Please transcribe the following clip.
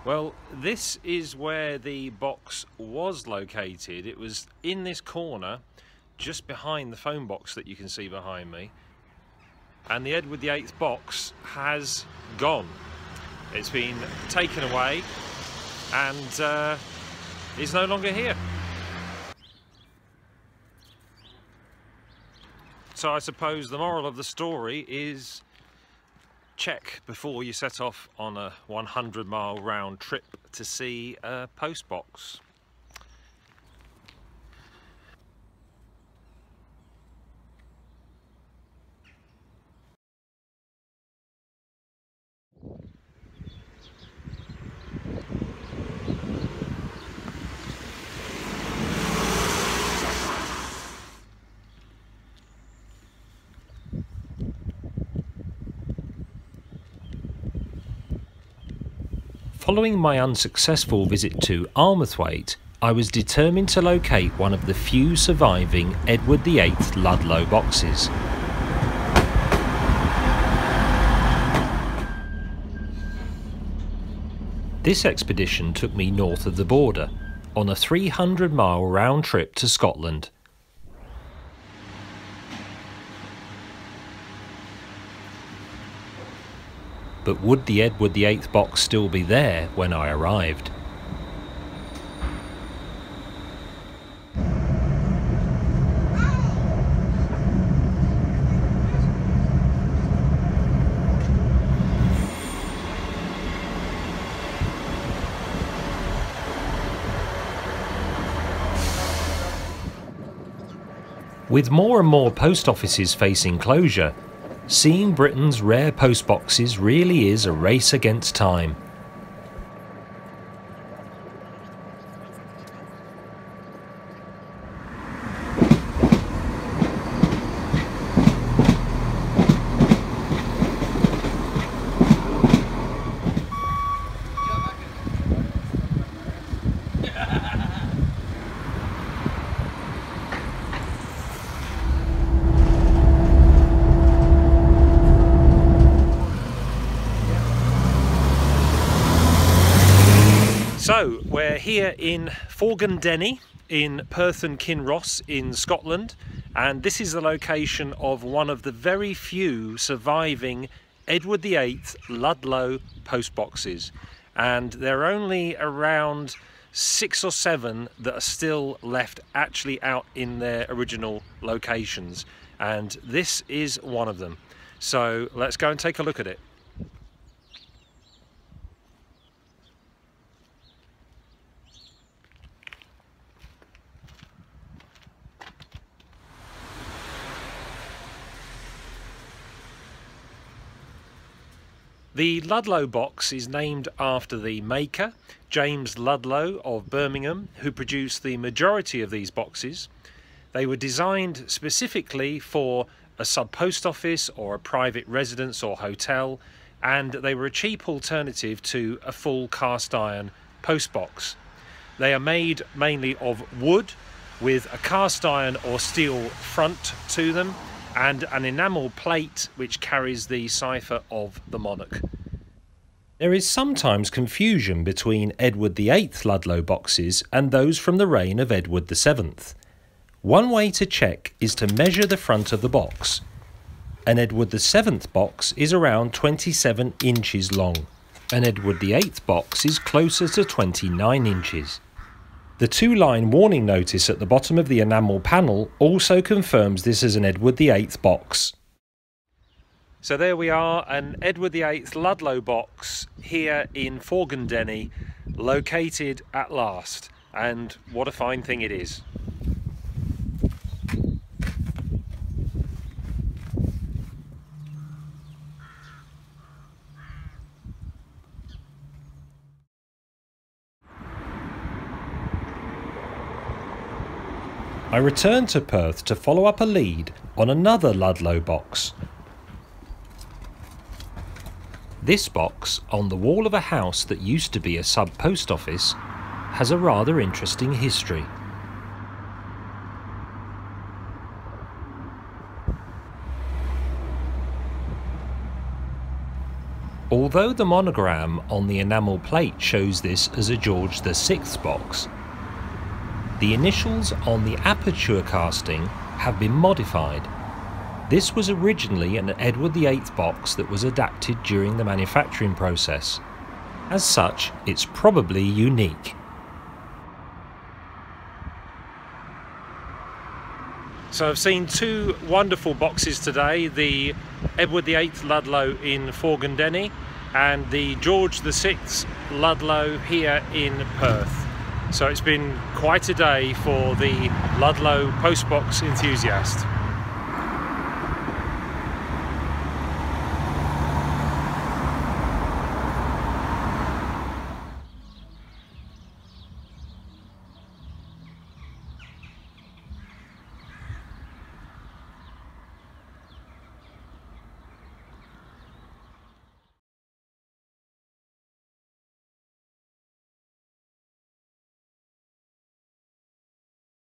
Well, this is where the box was located. It was in this corner, just behind the phone box that you can see behind me. And the Edward VIII box has gone. It's been taken away and is no longer here. So I suppose the moral of the story is check before you set off on a 100-mile round trip to see a postbox. Following my unsuccessful visit to Armathwaite, I was determined to locate one of the few surviving Edward VIII Ludlow boxes. This expedition took me north of the border, on a 300-mile round trip to Scotland. But would the Edward VIII box still be there when I arrived? With more and more post offices facing closure, seeing Britain's rare postboxes really is a race against time. So we're here in Forgandenny in Perth and Kinross in Scotland, and this is the location of one of the very few surviving Edward VIII Ludlow postboxes, and there are only around 6 or 7 that are still left actually out in their original locations, and this is one of them. So let's go and take a look at it. The Ludlow box is named after the maker, James Ludlow of Birmingham, who produced the majority of these boxes. They were designed specifically for a sub-post office or a private residence or hotel, and they were a cheap alternative to a full cast iron postbox. They are made mainly of wood with a cast iron or steel front to them, and an enamel plate which carries the cipher of the monarch. There is sometimes confusion between Edward VIII Ludlow boxes and those from the reign of Edward VII. One way to check is to measure the front of the box. An Edward VII box is around 27 inches long. An Edward VIII box is closer to 29 inches. The 2-line warning notice at the bottom of the enamel panel also confirms this is an Edward VIII box. So there we are, an Edward VIII Ludlow box here in Forgandenny, located at last, and what a fine thing it is. I returned to Perth to follow up a lead on another Ludlow box. This box, on the wall of a house that used to be a sub-post office, has a rather interesting history. Although the monogram on the enamel plate shows this as a George VI box, the initials on the aperture casting have been modified. This was originally an Edward VIII box that was adapted during the manufacturing process. As such, it's probably unique. So I've seen two wonderful boxes today, the Edward VIII Ludlow in Forgandenny and the George VI Ludlow here in Perth. So it's been quite a day for the Ludlow Postbox enthusiast.